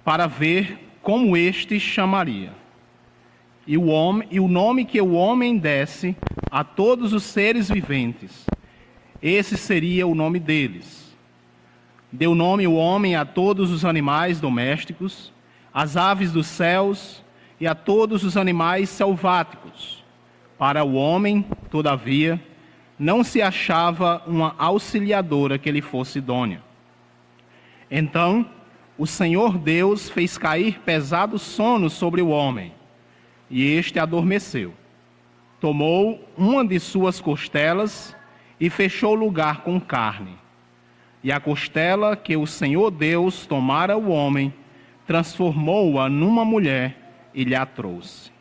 para ver como este chamaria. E o nome que o homem desse a todos os seres viventes, esse seria o nome deles. Deu nome o homem a todos os animais domésticos, às aves dos céus e a todos os animais selváticos. Para o homem, todavia, não se achava uma auxiliadora que lhe fosse idônea. Então, o Senhor Deus fez cair pesado sono sobre o homem, e este adormeceu. Tomou uma de suas costelas e fechou o lugar com carne. E a costela que o Senhor Deus tomara o homem, transformou-a numa mulher e lhe a trouxe.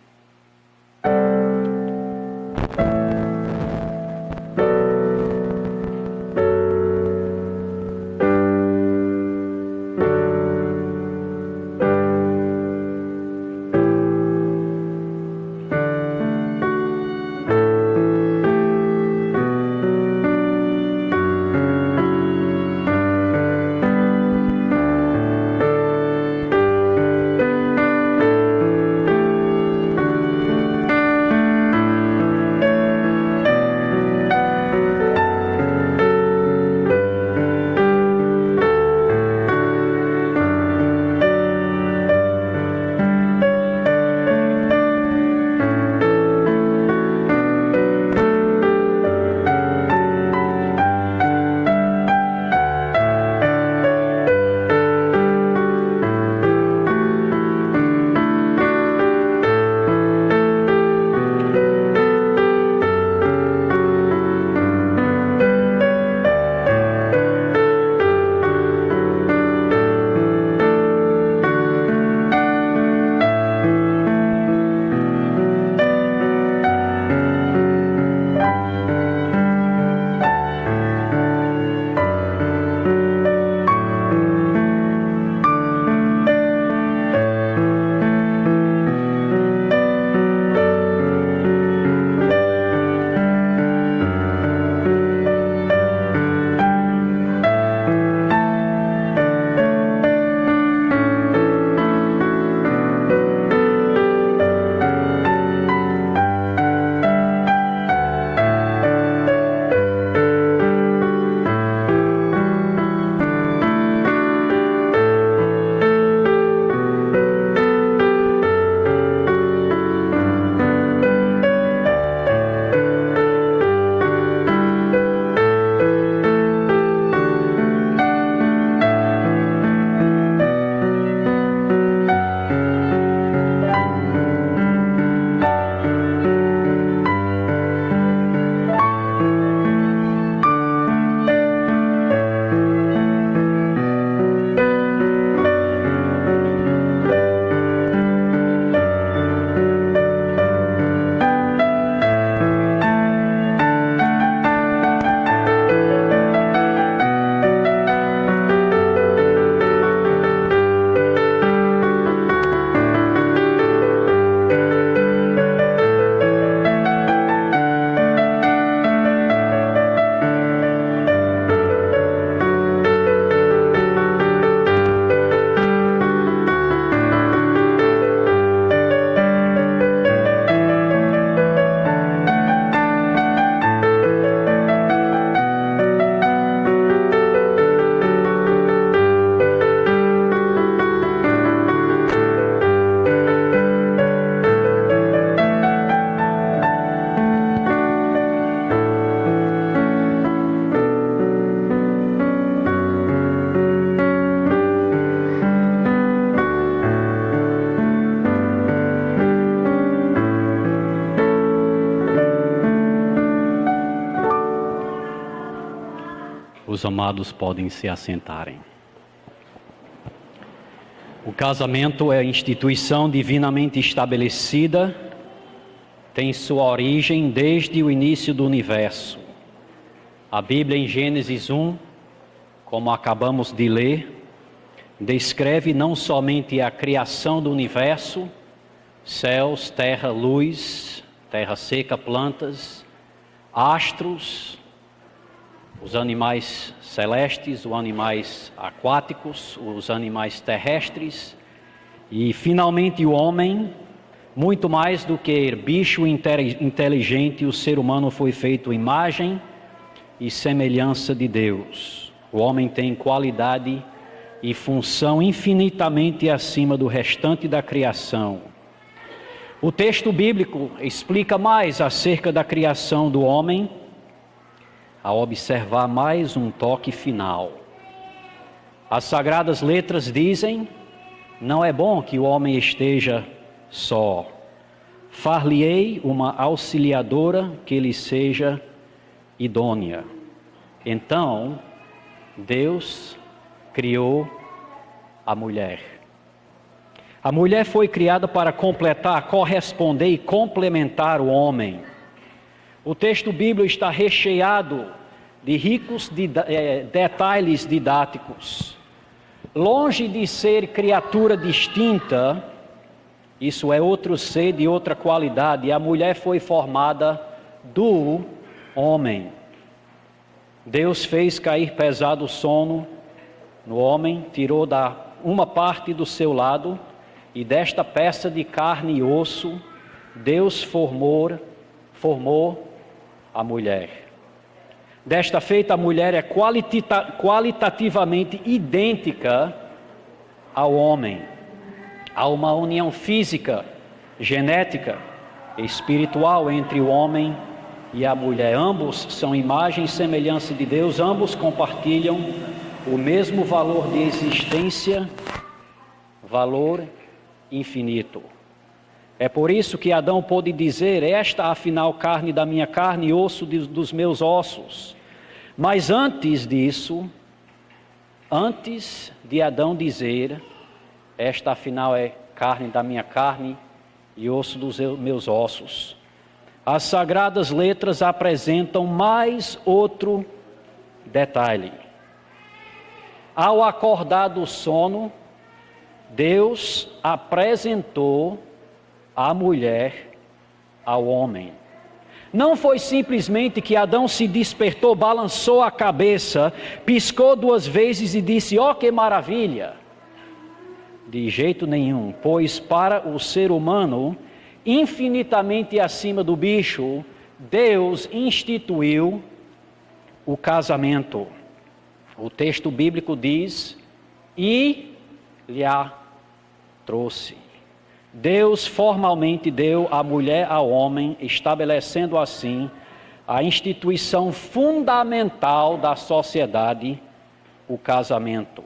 Os amados podem se assentarem. O casamento é instituição divinamente estabelecida, tem sua origem desde o início do universo. A Bíblia em Gênesis 1, como acabamos de ler, descreve não somente a criação do universo, céus, terra, luz, terra seca, plantas, astros, os animais celestes, os animais aquáticos, os animais terrestres, E finalmente o homem, muito mais do que bicho inteligente, o ser humano foi feito imagem e semelhança de Deus. O homem tem qualidade e função infinitamente acima do restante da criação. O texto bíblico explica mais acerca da criação do homem, ao observar mais um toque final. As sagradas letras dizem: não é bom que o homem esteja só. Far-lhe-ei uma auxiliadora que lhe seja idônea. Então, Deus criou a mulher. A mulher foi criada para completar, corresponder e complementar o homem. O texto bíblico está recheado de ricos detalhes didáticos. Longe de ser criatura distinta, isso é outro ser de outra qualidade. A mulher foi formada do homem. Deus fez cair pesado sono no homem, tirou uma parte do seu lado, e desta peça de carne e osso, Deus formou a mulher. Desta feita, a mulher é qualitativamente idêntica ao homem. Há uma união física, genética e espiritual entre o homem e a mulher. Ambos são imagem e semelhança de Deus, ambos compartilham o mesmo valor de existência, valor infinito. É por isso que Adão pôde dizer: esta afinal carne da minha carne e osso dos meus ossos. Mas antes disso, antes de Adão dizer: esta afinal é carne da minha carne e osso dos meus ossos, as sagradas letras apresentam mais outro detalhe. Ao acordar do sono, Deus apresentou a mulher ao homem. Não foi simplesmente que Adão se despertou, balançou a cabeça, piscou 2 vezes e disse: ó, que maravilha! De jeito nenhum, pois para o ser humano, infinitamente acima do bicho, Deus instituiu o casamento. O texto bíblico diz: e lhe a trouxe. Deus formalmente deu a mulher ao homem, estabelecendo assim a instituição fundamental da sociedade, o casamento.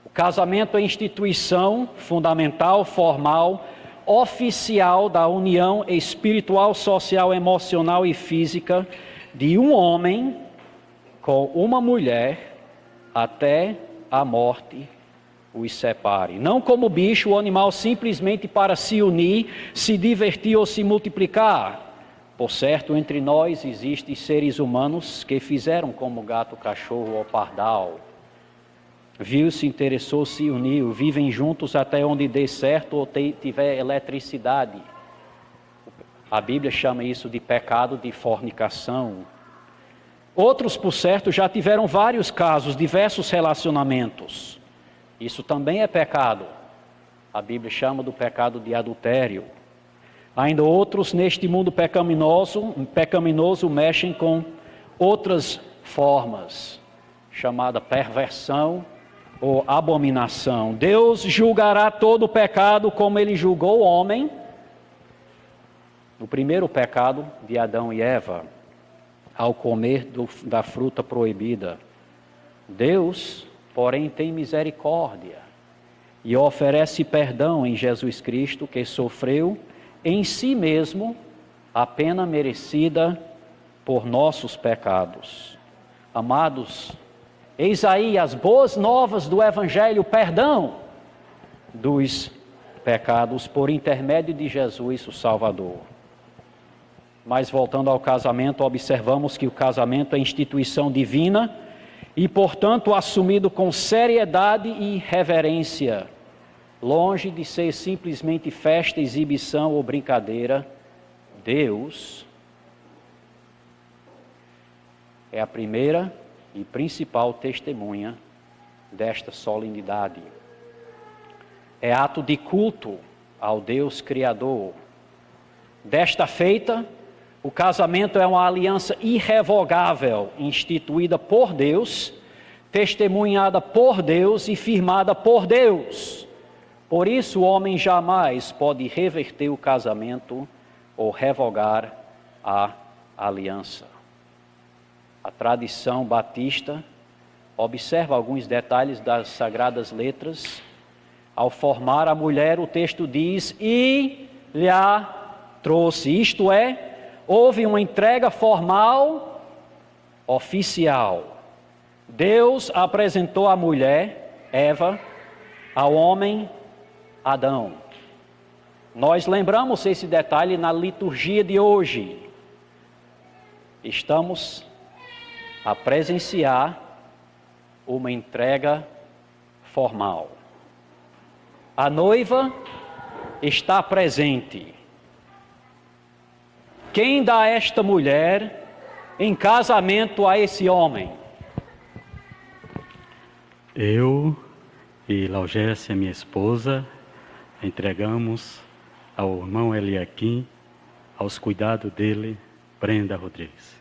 O casamento é a instituição fundamental, formal, oficial da união espiritual, social, emocional e física de um homem com uma mulher até a morte os separe. Não como bicho ou animal simplesmente para se unir, se divertir ou se multiplicar. Por certo, entre nós existem seres humanos que fizeram como gato, cachorro ou pardal. Viu, se interessou, se uniu, vivem juntos até onde dê certo ou tiver eletricidade. A Bíblia chama isso de pecado de fornicação. Outros, por certo, já tiveram vários casos, diversos relacionamentos. Isso também é pecado. A Bíblia chama do pecado de adultério. Ainda outros, neste mundo pecaminoso, mexem com outras formas, chamada perversão ou abominação. Deus julgará todo o pecado como Ele julgou o homem no primeiro pecado de Adão e Eva, ao comer da fruta proibida. Deus, porém, tem misericórdia e oferece perdão em Jesus Cristo, que sofreu em si mesmo a pena merecida por nossos pecados. Amados, eis aí as boas novas do Evangelho, perdão dos pecados por intermédio de Jesus, o Salvador. Mas voltando ao casamento, observamos que o casamento é instituição divina e, portanto, assumido com seriedade e reverência, longe de ser simplesmente festa, exibição ou brincadeira. Deus é a primeira e principal testemunha desta solenidade. é ato de culto ao Deus Criador. Desta feita, o casamento é uma aliança irrevogável, instituída por Deus, testemunhada por Deus e firmada por Deus. Por isso, o homem jamais pode reverter o casamento ou revogar a aliança. A tradição batista observa alguns detalhes das Sagradas Letras. Ao formar a mulher, o texto diz, e lhe trouxe. Isto é, houve uma entrega formal, oficial. Deus apresentou a mulher, Eva, ao homem, Adão. Nós lembramos esse detalhe na liturgia de hoje. Estamos a presenciar uma entrega formal. A noiva está presente. Quem dá esta mulher em casamento a esse homem? Eu e Laugécia, minha esposa, entregamos ao irmão Eliakim, aos cuidados dele, Brenda Rodrigues.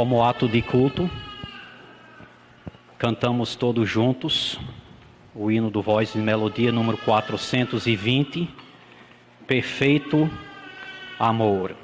Como ato de culto, cantamos todos juntos o hino do Voz e Melodia número 420, Perfeito Amor.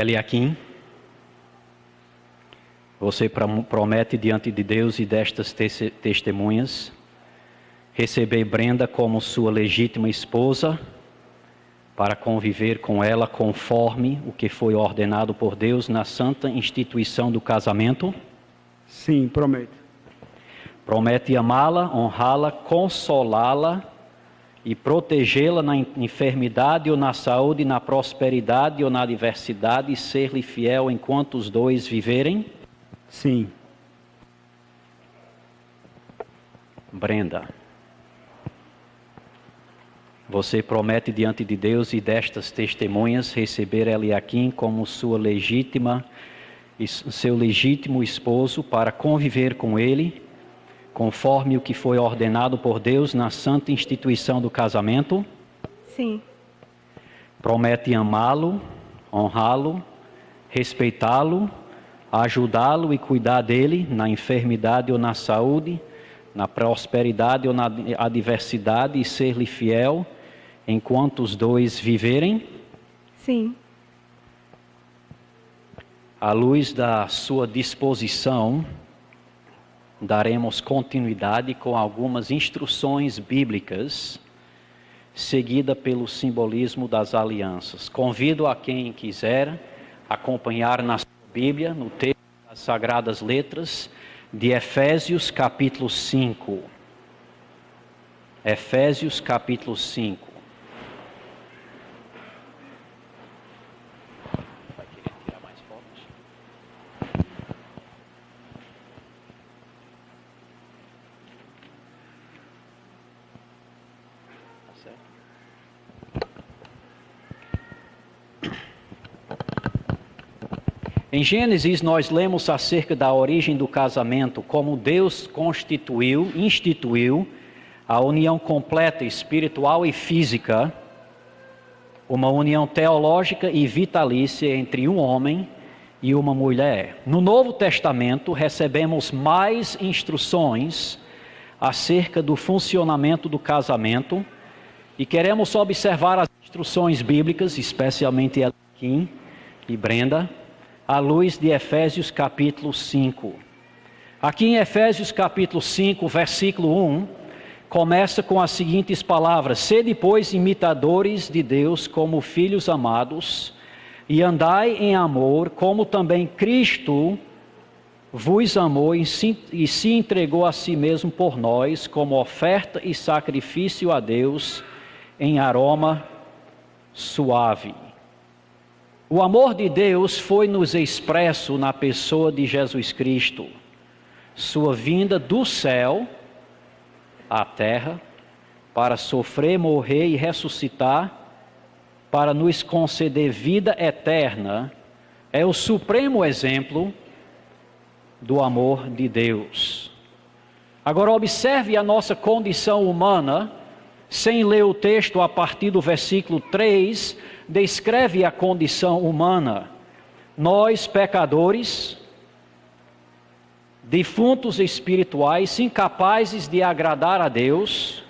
Eliaquim, você promete diante de Deus e destas testemunhas receber Brenda como sua legítima esposa para conviver com ela conforme o que foi ordenado por Deus na santa instituição do casamento? Sim, prometo. Promete amá-la, honrá-la, consolá-la e protegê-la na enfermidade ou na saúde, na prosperidade ou na adversidade, e ser-lhe fiel enquanto os dois viverem? Sim. Brenda, você promete diante de Deus e destas testemunhas receber Eliaquim como seu legítimo esposo para conviver com ele, conforme o que foi ordenado por Deus na santa instituição do casamento? Sim. Promete amá-lo, honrá-lo, respeitá-lo, ajudá-lo e cuidar dele na enfermidade ou na saúde, na prosperidade ou na adversidade, e ser-lhe fiel enquanto os dois viverem? Sim. À luz da sua disposição, daremos continuidade com algumas instruções bíblicas, seguida pelo simbolismo das alianças. Convido a quem quiser acompanhar na sua Bíblia, no texto das Sagradas Letras, de Efésios capítulo 5. Efésios capítulo 5. Vai querer tirar mais fotos? Tá certo? Em Gênesis, nós lemos acerca da origem do casamento, como Deus instituiu a união completa, espiritual e física, uma união teológica e vitalícia entre um homem e uma mulher. No Novo Testamento, recebemos mais instruções acerca do funcionamento do casamento e queremos observar as instruções bíblicas, especialmente Eliaquim e Brenda, à luz de Efésios capítulo 5. Aqui em Efésios capítulo 5, versículo 1, começa com as seguintes palavras: sede, pois, imitadores de Deus como filhos amados, e andai em amor, como também Cristo vos amou e se entregou a si mesmo por nós, como oferta e sacrifício a Deus em aroma suave. O amor de Deus foi-nos expresso na pessoa de Jesus Cristo, sua vinda do céu à terra, para sofrer, morrer e ressuscitar, para nos conceder vida eterna, é o supremo exemplo do amor de Deus. Agora observe a nossa condição humana, sem ler o texto a partir do versículo 3, descreve a condição humana. Nós, pecadores, defuntos espirituais, incapazes de agradar a Deus,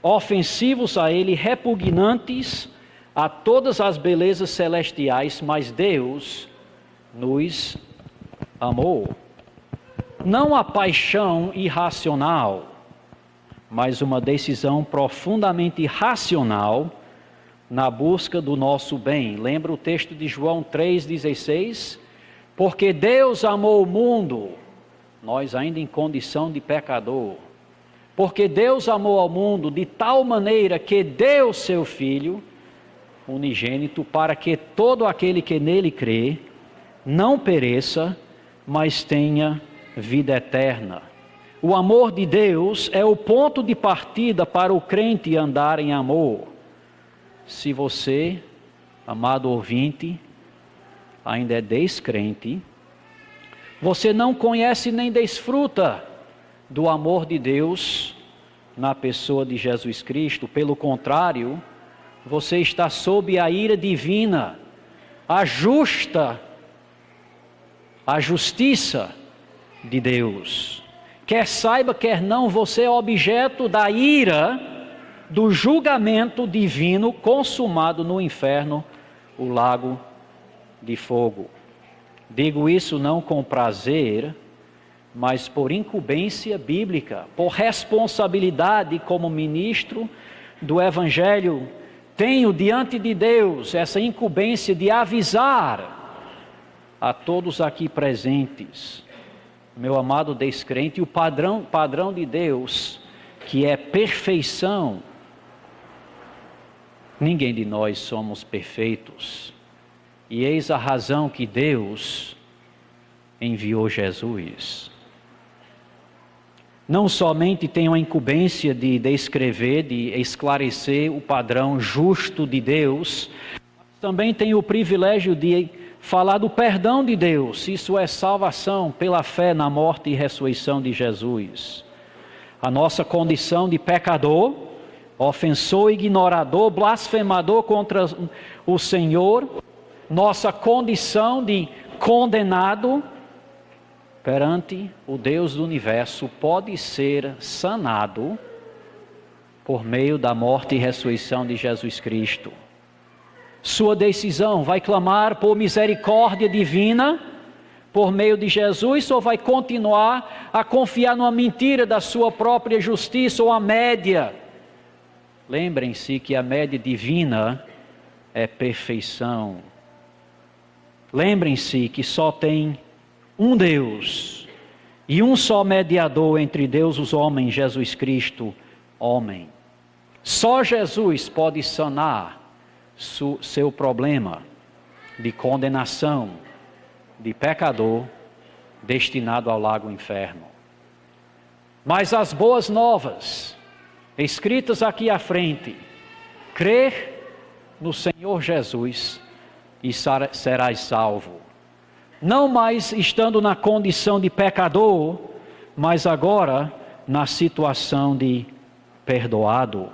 ofensivos a Ele, repugnantes a todas as belezas celestiais, mas Deus nos amou. Não a paixão irracional, mas uma decisão profundamente racional na busca do nosso bem. Lembra o texto de João 3,16? Porque Deus amou o mundo, nós ainda em condição de pecador. Porque Deus amou ao mundo de tal maneira que deu seu Filho unigênito, para que todo aquele que nele crê não pereça, mas tenha vida eterna. O amor de Deus é o ponto de partida para o crente andar em amor. Se você, amado ouvinte, ainda é descrente, você não conhece nem desfruta do amor de Deus na pessoa de Jesus Cristo. Pelo contrário, você está sob a ira divina, a justiça de Deus. Quer saiba, quer não, você é objeto da ira do julgamento divino consumado no inferno, o lago de fogo. Digo isso não com prazer, mas por incumbência bíblica, por responsabilidade como ministro do Evangelho. Tenho diante de Deus essa incumbência de avisar a todos aqui presentes, meu amado descrente, o padrão de Deus, que é perfeição. Ninguém de nós somos perfeitos. E eis a razão que Deus enviou Jesus. Não somente tenho a incumbência de descrever, de esclarecer o padrão justo de Deus, mas também tenho o privilégio de falar do perdão de Deus. Isso é salvação pela fé na morte e ressurreição de Jesus. A nossa condição de pecador, ofensor, ignorador, blasfemador contra o Senhor, nossa condição de condenado perante o Deus do universo pode ser sanado por meio da morte e ressurreição de Jesus Cristo. Sua decisão: vai clamar por misericórdia divina por meio de Jesus, ou vai continuar a confiar numa mentira da sua própria justiça ou a média? Lembrem-se que a média divina é perfeição. Lembrem-se que só tem um Deus e um só mediador entre Deus e os homens, Jesus Cristo, homem. Só Jesus pode sanar seu problema de condenação, de pecador destinado ao lago inferno. Mas as boas novas, escritas aqui à frente: crer no Senhor Jesus e serás salvo. Não mais estando na condição de pecador, mas agora na situação de perdoado.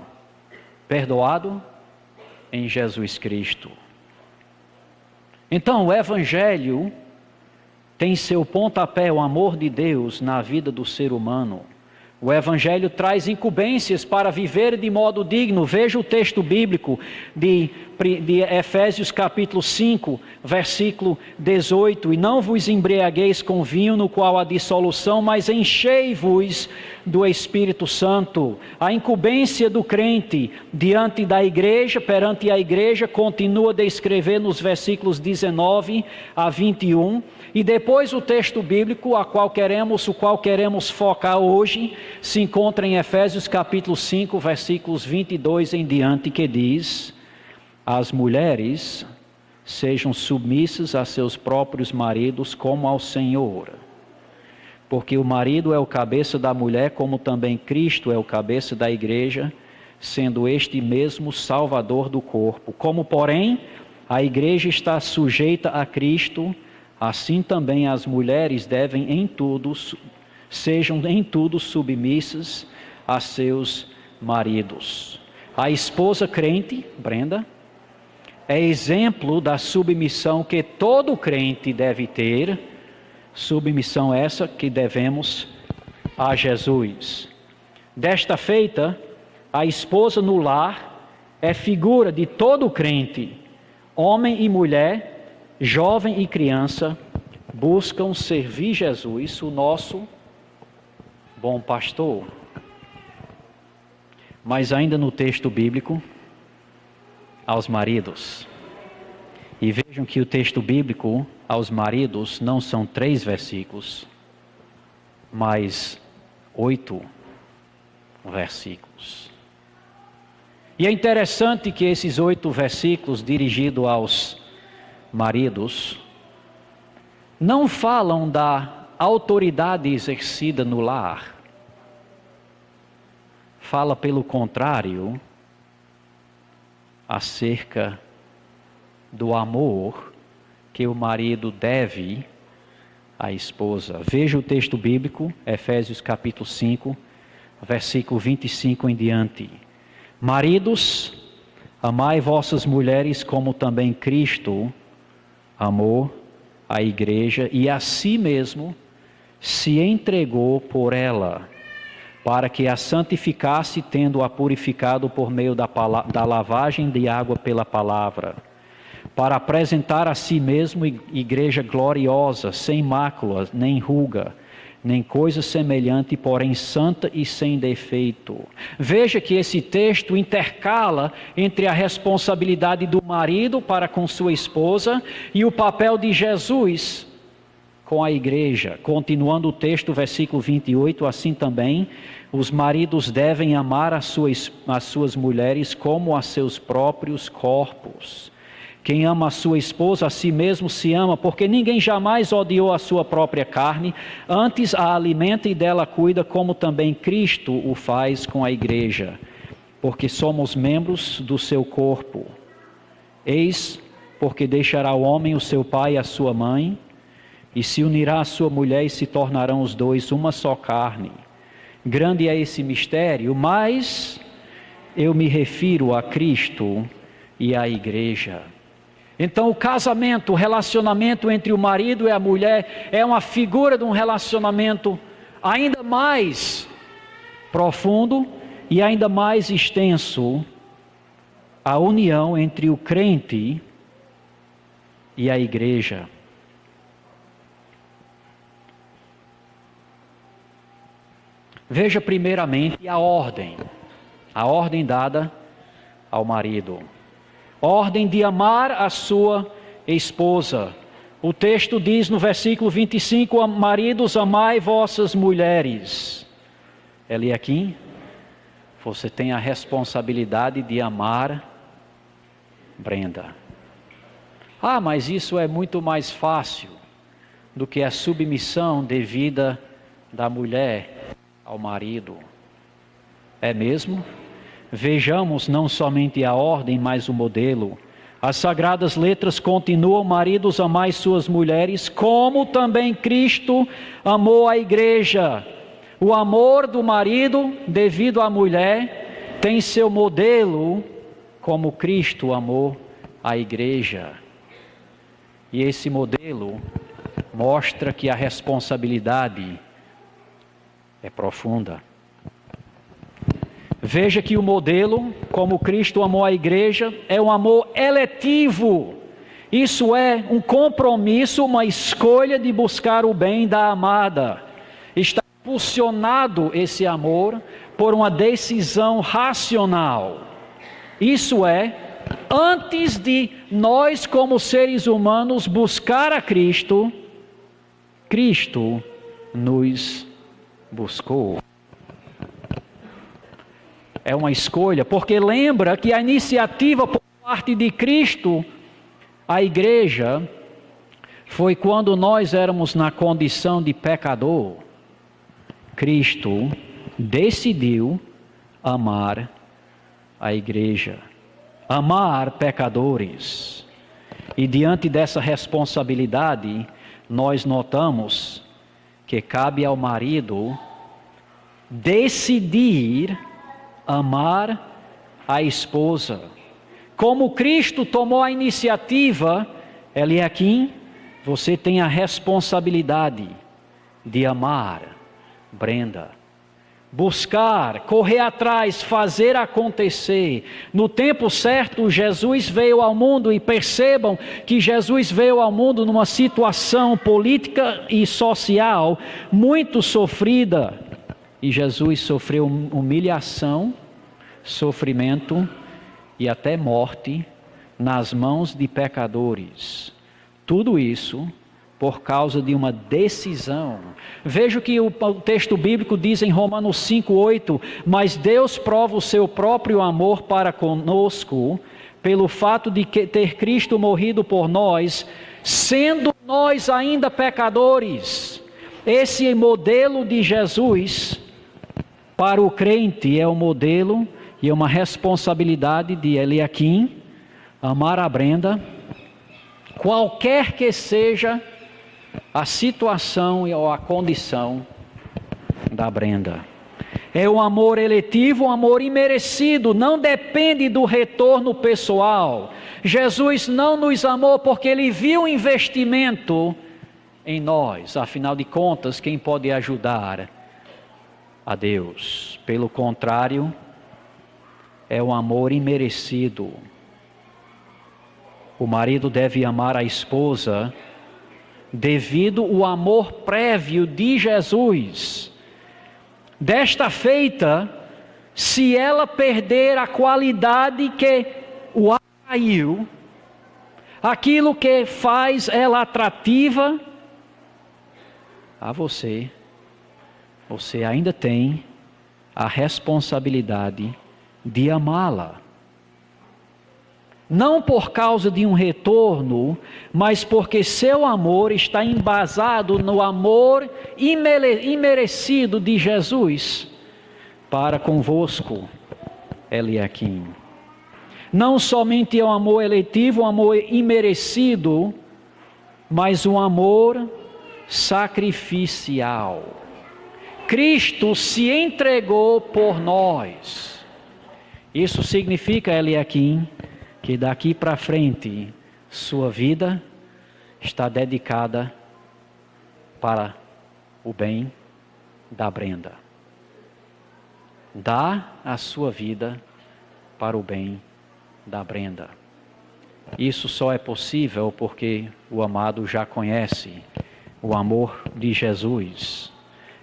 Perdoado em Jesus Cristo. Então, o Evangelho tem seu pontapé, o amor de Deus na vida do ser humano. O Evangelho traz incumbências para viver de modo digno. Veja o texto bíblico de Efésios capítulo 5, versículo 18. E não vos embriagueis com vinho no qual há dissolução, mas enchei-vos do Espírito Santo. A incumbência do crente diante da igreja, perante a igreja, continua a descrever nos versículos 19 a 21. E depois o texto bíblico o qual queremos focar hoje, se encontra em Efésios capítulo 5, versículos 22 em diante, que diz: as mulheres sejam submissas a seus próprios maridos como ao Senhor. Porque o marido é o cabeça da mulher, como também Cristo é o cabeça da igreja, sendo este mesmo Salvador do corpo. Como, porém, a igreja está sujeita a Cristo, assim também as mulheres sejam em tudo submissas a seus maridos. A esposa crente, Brenda, é exemplo da submissão que todo crente deve ter, submissão essa que devemos a Jesus. Desta feita, a esposa no lar é figura de todo crente. Homem e mulher, jovem e criança, buscam servir Jesus, o nosso bom pastor. Mas ainda no texto bíblico, aos maridos. E vejam que o texto bíblico aos maridos não são 3 versículos, mas 8 versículos. E é interessante que esses 8 versículos dirigidos aos maridos não falam da autoridade exercida no lar. Fala, pelo contrário, acerca do amor que o marido deve à esposa. Veja o texto bíblico, Efésios capítulo 5, versículo 25 em diante. Maridos, amai vossas mulheres como também Cristo amou a igreja e a si mesmo se entregou por ela, para que a santificasse, tendo-a purificado por meio da lavagem de água pela palavra, para apresentar a si mesmo igreja gloriosa, sem mácula, nem ruga, nem coisa semelhante, porém santa e sem defeito. Veja que esse texto intercala entre a responsabilidade do marido para com sua esposa e o papel de Jesus com a igreja. Continuando o texto, versículo 28, assim também, os maridos devem amar as suas mulheres como a seus próprios corpos. Quem ama a sua esposa, a si mesmo se ama, porque ninguém jamais odiou a sua própria carne, antes a alimenta e dela cuida, como também Cristo o faz com a igreja, porque somos membros do seu corpo. Eis porque deixará o homem o seu pai e a sua mãe, e se unirá à sua mulher, e se tornarão os dois uma só carne. Grande é esse mistério, mas eu me refiro a Cristo e à igreja. Então o casamento, o relacionamento entre o marido e a mulher é uma figura de um relacionamento ainda mais profundo e ainda mais extenso, a união entre o crente e a igreja. Veja primeiramente a ordem dada ao marido. Ordem de amar a sua esposa. O texto diz no versículo 25, maridos, amai vossas mulheres. Eliaquim, você tem a responsabilidade de amar Brenda. Ah, mas isso é muito mais fácil do que a submissão devida da mulher ao marido. É mesmo? Vejamos não somente a ordem, mas o modelo. As sagradas letras continuam: maridos, amai suas mulheres, como também Cristo amou a igreja. O amor do marido devido à mulher tem seu modelo, como Cristo amou a igreja. E esse modelo mostra que a responsabilidade é profunda. Veja que o modelo, como Cristo amou a igreja, é um amor eletivo. Isso é um compromisso, uma escolha de buscar o bem da amada. Está impulsionado esse amor por uma decisão racional. Isso é, antes de nós como seres humanos buscar a Cristo, Cristo nos buscou. É uma escolha, porque lembra que a iniciativa por parte de Cristo, a igreja, foi quando nós éramos na condição de pecador. Cristo decidiu amar a igreja, amar pecadores. E diante dessa responsabilidade, nós notamos que cabe ao marido decidir amar a esposa. Como Cristo tomou a iniciativa, Eliaquim, você tem a responsabilidade de amar Brenda. Buscar, correr atrás, fazer acontecer. No tempo certo, Jesus veio ao mundo, e percebam que Jesus veio ao mundo numa situação política e social muito sofrida. E Jesus sofreu humilhação, sofrimento e até morte nas mãos de pecadores. Tudo isso por causa de uma decisão. Veja o que o texto bíblico diz em Romanos 5:8: mas Deus prova o seu próprio amor para conosco, pelo fato de ter Cristo morrido por nós, sendo nós ainda pecadores. Esse modelo de Jesus para o crente é um modelo e é uma responsabilidade de Eliaquim amar a Brenda, qualquer que seja a situação ou a condição da Brenda. É um amor eletivo, um amor imerecido, não depende do retorno pessoal. Jesus não nos amou porque Ele viu o investimento em nós. Afinal de contas, quem pode ajudar a Deus? Pelo contrário, é um amor imerecido. O marido deve amar a esposa devido ao amor prévio de Jesus. Desta feita, se ela perder a qualidade que o atraiu, aquilo que faz ela atrativa a você, você ainda tem a responsabilidade de amá-la. Não por causa de um retorno, mas porque seu amor está embasado no amor imerecido de Jesus para convosco, Eliaquim. Não somente é um amor eletivo, um amor imerecido, mas um amor sacrificial. Cristo se entregou por nós. Isso significa, Eliaquim, que daqui para frente sua vida está dedicada para o bem da Brenda. Dá a sua vida para o bem da Brenda. Isso só é possível porque o amado já conhece o amor de Jesus.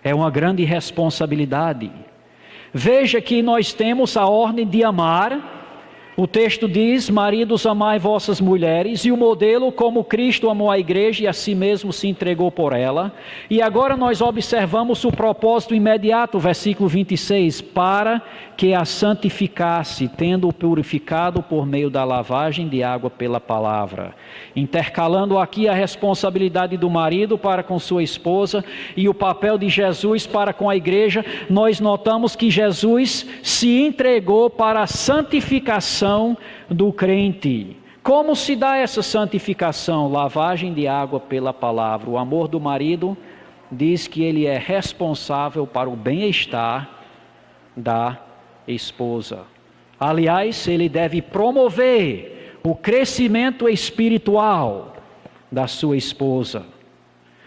É uma grande responsabilidade. Veja que nós temos a ordem de amar. O texto diz: maridos, amai vossas mulheres, e o modelo como Cristo amou a igreja e a si mesmo se entregou por ela. E agora nós observamos o propósito imediato, versículo 26, para que a santificasse, tendo-o purificado por meio da lavagem de água pela palavra. Intercalando aqui a responsabilidade do marido para com sua esposa e o papel de Jesus para com a igreja, nós notamos que Jesus se entregou para a santificação do crente. Como se dá essa santificação? Lavagem de água pela palavra. O amor do marido diz que ele é responsável para o bem-estar da esposa. Aliás, ele deve promover o crescimento espiritual da sua esposa.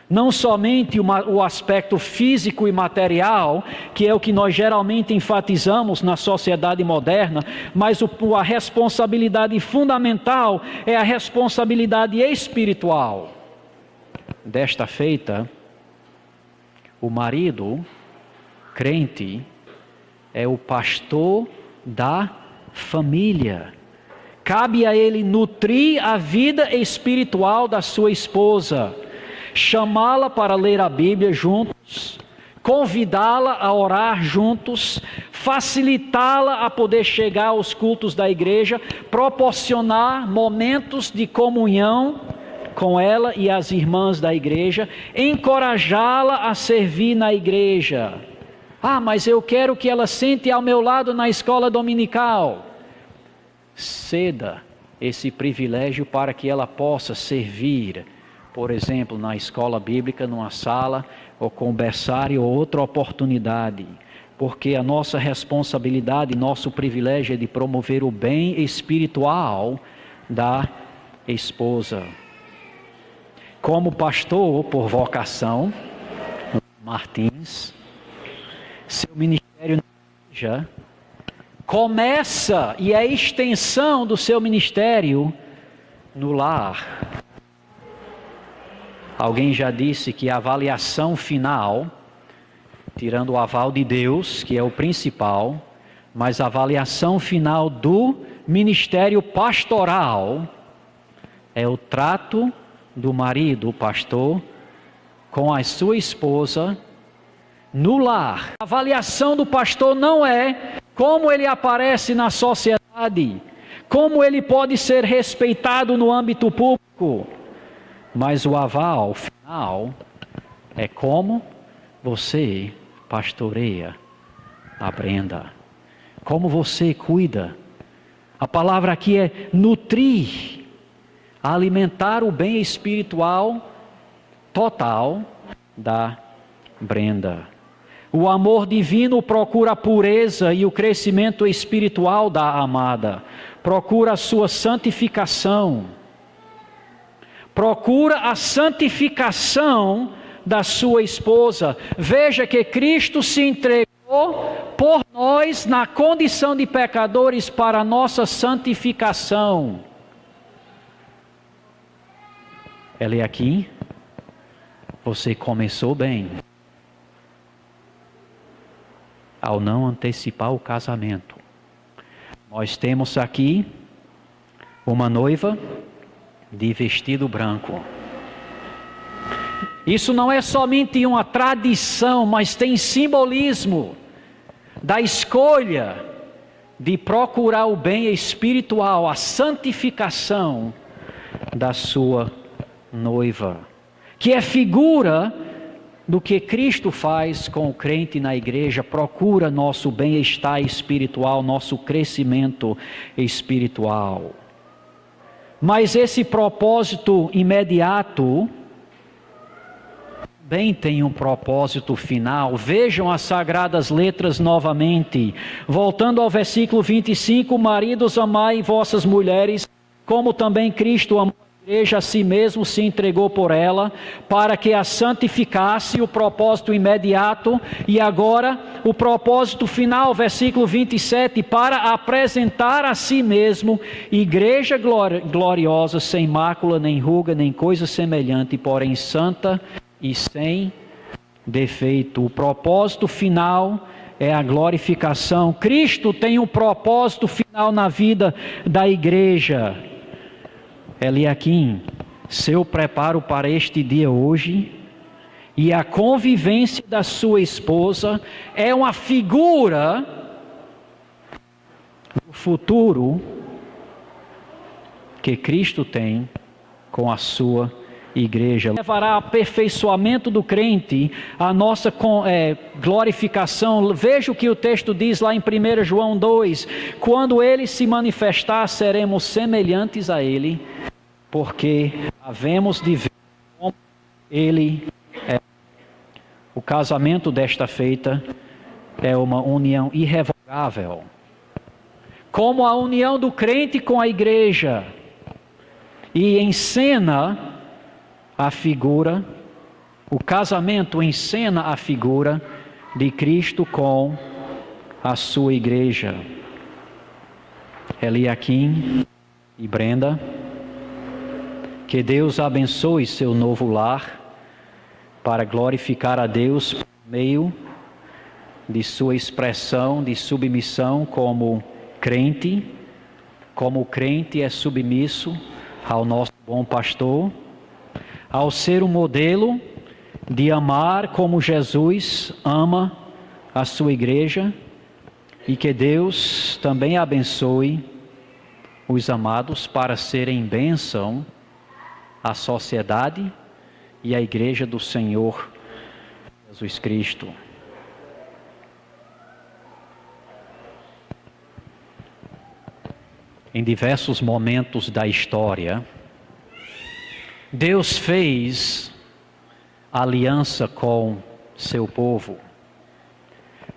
Não somente o aspecto físico e material, que é o que nós geralmente enfatizamos na sociedade moderna, mas a responsabilidade fundamental é a responsabilidade espiritual. Desta feita, o marido crente é o pastor da família. Cabe a ele nutrir a vida espiritual da sua esposa, chamá-la para ler a Bíblia juntos, convidá-la a orar juntos, facilitá-la a poder chegar aos cultos da igreja, proporcionar momentos de comunhão com ela e as irmãs da igreja, encorajá-la a servir na igreja. Ah, mas eu quero que ela sente ao meu lado na escola dominical. Ceda esse privilégio para que ela possa servir, por exemplo, na escola bíblica, numa sala, ou com berçário, ou outra oportunidade. Porque a nossa responsabilidade, nosso privilégio é de promover o bem espiritual da esposa. Como pastor, por vocação, Martins, seu ministério na igreja começa, e é extensão do seu ministério no lar. Alguém já disse que a avaliação final, tirando o aval de Deus, que é o principal, mas a avaliação final do ministério pastoral é o trato do marido, o pastor, com a sua esposa no lar. A avaliação do pastor não é como ele aparece na sociedade, como ele pode ser respeitado no âmbito público, mas o aval final é como você pastoreia a Brenda, como você cuida. A palavra aqui é nutrir, alimentar o bem espiritual total da Brenda. O amor divino procura a pureza e o crescimento espiritual da amada, procura a sua santificação, procura a santificação da sua esposa. Veja que Cristo se entregou por nós na condição de pecadores para a nossa santificação. Eliaquim, você começou bem ao não antecipar o casamento. Nós temos aqui uma noiva de vestido branco. Isso não é somente uma tradição, mas tem simbolismo da escolha de procurar o bem espiritual, a santificação da sua noiva, que é figura do que Cristo faz com o crente na igreja, procura nosso bem-estar espiritual, nosso crescimento espiritual. Mas esse propósito imediato também tem um propósito final. Vejam as sagradas letras novamente. Voltando ao versículo 25, maridos, amai vossas mulheres, como também Cristo amou a igreja, a si mesmo se entregou por ela, para que a santificasse, o propósito imediato, e agora o propósito final, versículo 27, para apresentar a si mesmo igreja gloriosa, sem mácula, nem ruga, nem coisa semelhante, porém santa e sem defeito. O propósito final é a glorificação. Cristo tem um propósito final na vida da igreja. Eliaquim, seu preparo para este dia hoje e a convivência da sua esposa é uma figura do futuro que Cristo tem com a sua igreja. Levará ao aperfeiçoamento do crente, a nossa glorificação. Veja o que o texto diz lá em 1 João 2: quando ele se manifestar, seremos semelhantes a ele, porque havemos de ver como ele é. O casamento desta feita é uma união irrevogável, como a união do crente com a igreja, e encena a figura, o casamento encena a figura de Cristo com a sua igreja. Eliaquim e Brenda, que Deus abençoe seu novo lar para glorificar a Deus por meio de sua expressão de submissão como crente é submisso ao nosso bom pastor, ao ser um modelo de amar como Jesus ama a sua igreja, e que Deus também abençoe os amados para serem bênção à sociedade e à igreja do Senhor Jesus Cristo. Em diversos momentos da história, Deus fez aliança com seu povo.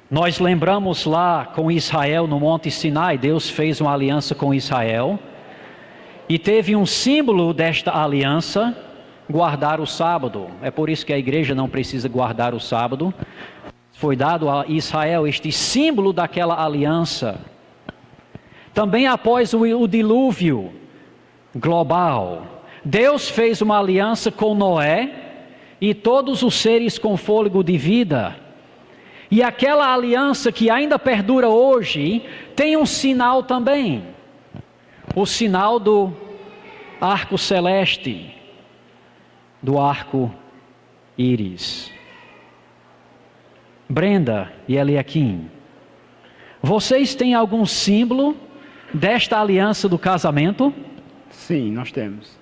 Nós lembramos lá com Israel no Monte Sinai, Deus fez uma aliança com Israel e teve um símbolo desta aliança, guardar o sábado. É por isso que a igreja não precisa guardar o sábado. Foi dado a Israel este símbolo daquela aliança. Também após o dilúvio global, Deus fez uma aliança com Noé e todos os seres com fôlego de vida. E aquela aliança que ainda perdura hoje tem um sinal também. O sinal do arco celeste, do arco íris. Brenda e Eliaquim, vocês têm algum símbolo desta aliança do casamento? Sim, nós temos.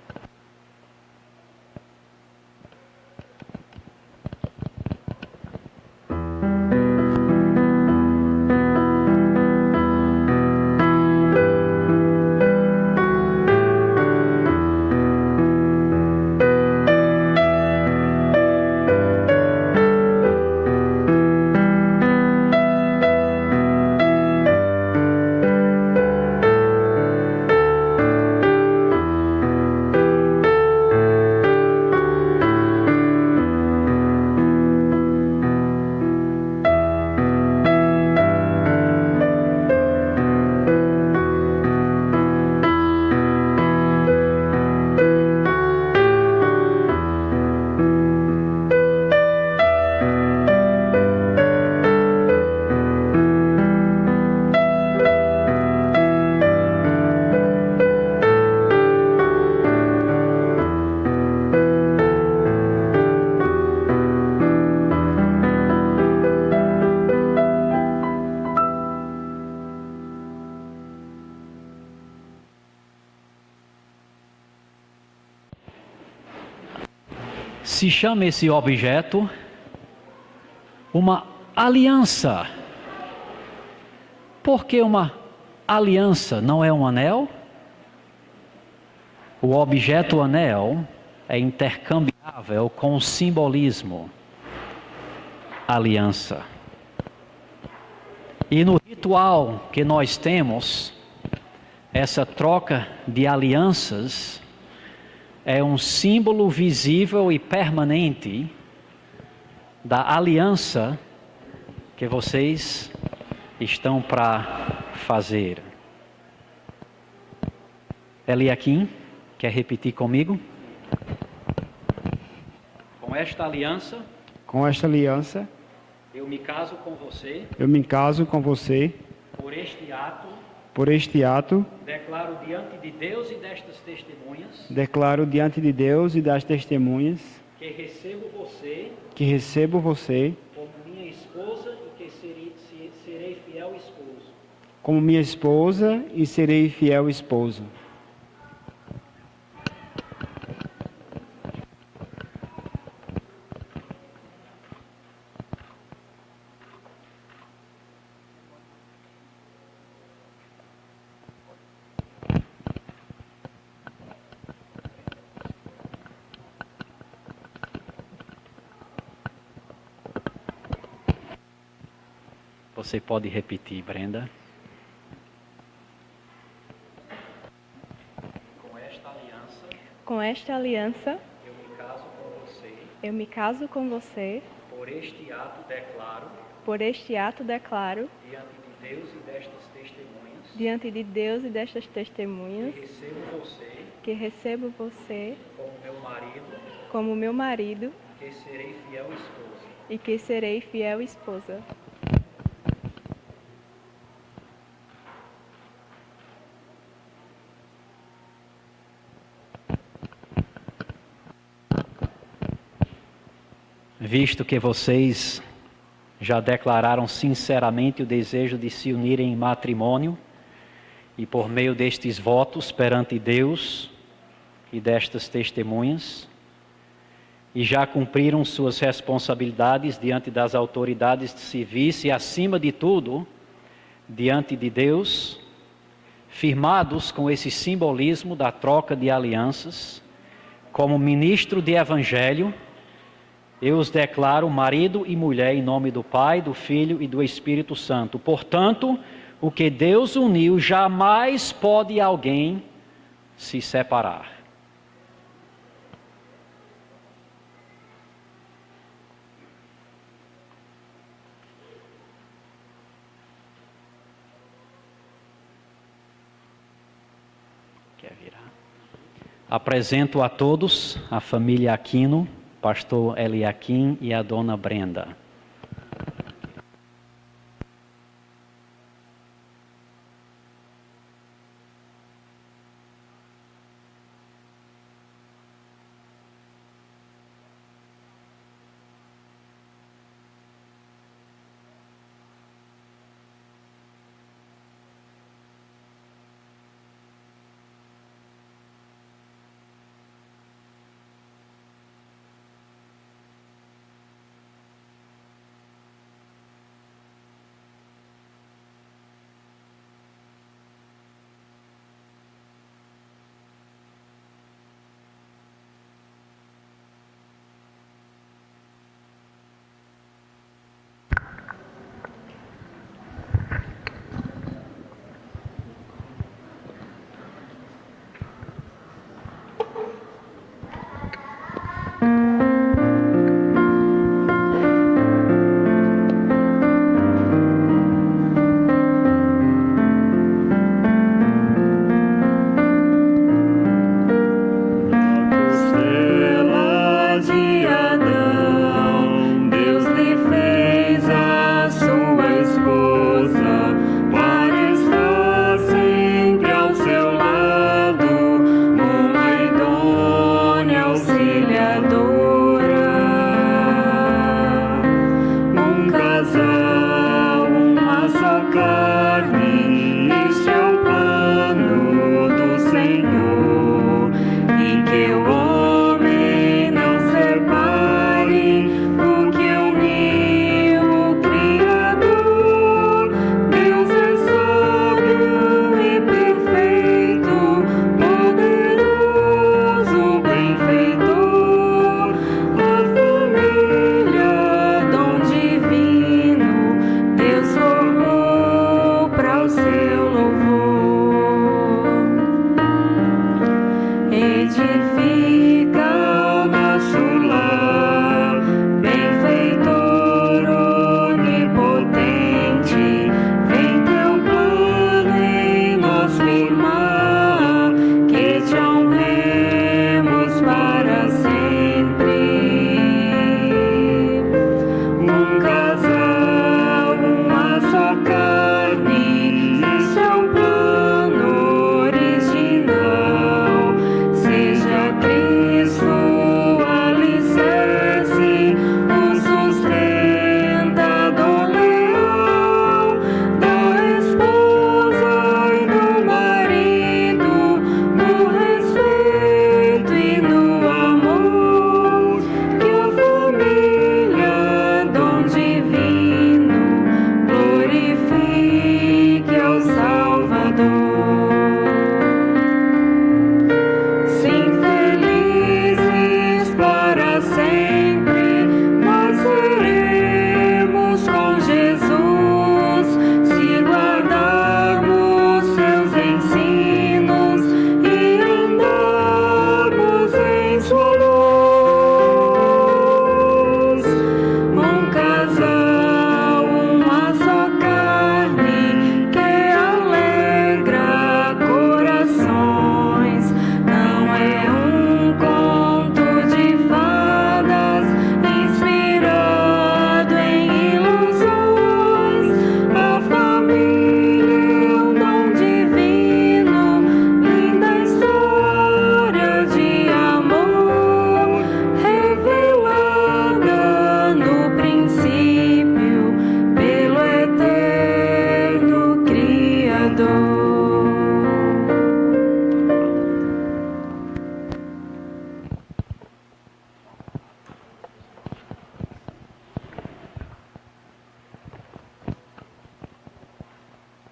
se chama esse objeto uma aliança. Por que uma aliança não é um anel? O objeto anel é intercambiável com o simbolismo aliança. E no ritual que nós temos, essa troca de alianças é um símbolo visível e permanente da aliança que vocês estão para fazer. Eliakim, quer repetir comigo? Com esta aliança, eu me caso com você. Eu me caso com você. Por este ato, declaro diante de Deus e das testemunhas, que recebo você como minha esposa e que serei fiel esposo. Como minha esposa e serei fiel esposo. Você pode repetir, Brenda? Com esta aliança, eu me caso com você. Por este ato declaro, Diante de Deus e destas testemunhas, que recebo você como meu marido, que serei fiel esposa. e que serei fiel esposa. Visto que vocês já declararam sinceramente o desejo de se unirem em matrimônio, e por meio destes votos perante Deus e destas testemunhas, e já cumpriram suas responsabilidades diante das autoridades civis e, acima de tudo, diante de Deus, firmados com esse simbolismo da troca de alianças, como ministro de Evangelho, eu os declaro marido e mulher em nome do Pai, do Filho e do Espírito Santo. Portanto, o que Deus uniu, jamais pode alguém se separar. Quer virar? Apresento a todos a família Aquino, pastor Eliakim e a dona Brenda.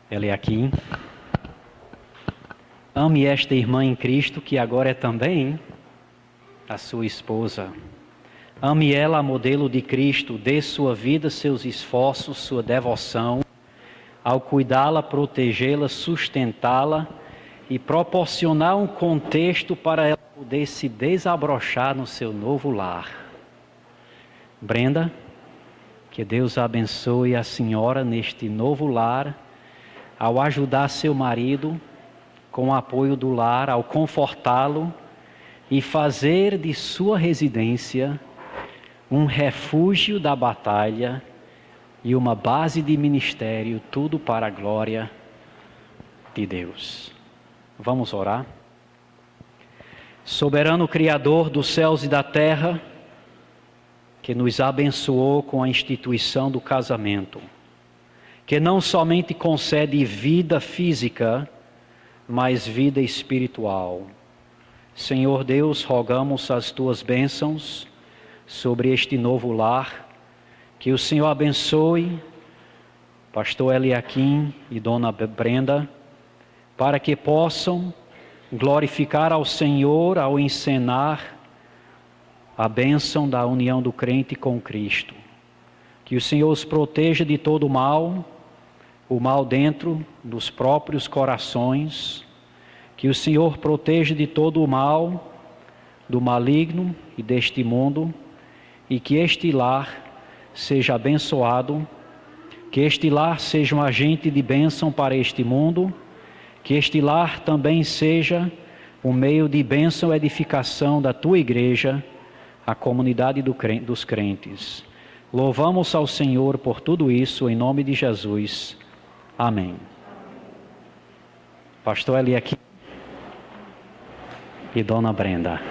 Eliakim. Ame esta irmã em Cristo, que agora é também a sua esposa. Ame ela a modelo de Cristo, dê sua vida, seus esforços, sua devoção, ao cuidá-la, protegê-la, sustentá-la e proporcionar um contexto para ela poder se desabrochar no seu novo lar. Brenda, que Deus abençoe a senhora neste novo lar, ao ajudar seu marido com o apoio do lar, ao confortá-lo e fazer de sua residência um refúgio da batalha e uma base de ministério, tudo para a glória de Deus. Vamos orar? Soberano Criador dos céus e da terra, que nos abençoou com a instituição do casamento, que não somente concede vida física, mas vida espiritual. Senhor Deus, rogamos as tuas bênçãos sobre este novo lar, que o Senhor abençoe pastor Eliakim e dona Brenda, para que possam glorificar ao Senhor ao encenar a bênção da união do crente com Cristo. Que o Senhor os proteja de todo o mal dentro dos próprios corações, que o Senhor proteja de todo o mal, do maligno e deste mundo, e que este lar seja abençoado, que este lar seja um agente de bênção para este mundo, que este lar também seja um meio de bênção e edificação da tua igreja, a comunidade dos crentes. Louvamos ao Senhor por tudo isso, em nome de Jesus. Amém. Pastor Eliakim e dona Brenda.